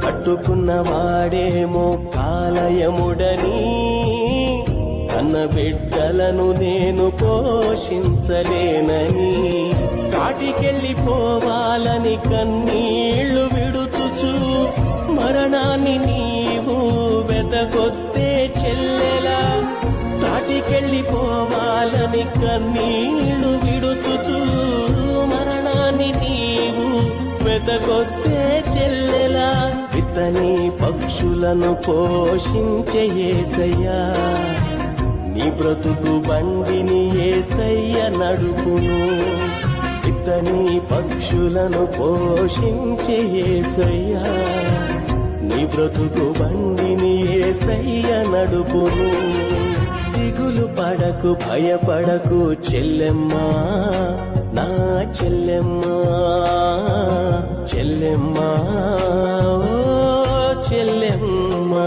కట్టుకున్న వాడేమో కాలయముడని కన్న బిడ్డలను నేను పోషించలేనని కాటికెళ్ళిపోవాలని కన్నీళ్లు విడుచుచు మరణాన్ని నీవు వెతకొస్తే చెల్లెలా కాటికెళ్ళిపోవాలని కన్నీళ్లు విడుచుచు మరణాన్ని నీవు వెతకొస్తే చెల్లెలా విత్తని పక్షులను పోషించే యేసయ్యా నీ బ్రతుకు బండిని యేసయ్య నడుపును విత్తని పక్షులను పోషించే యేసయ్యా నీ బ్రతుకు బండిని యేసయ్య నడుపును దిగులు పడకు భయపడకు చెల్లెమ్మా నా చెల్లెమ్మా చెల్లెమ్మా ఓ చెల్లెమ్మా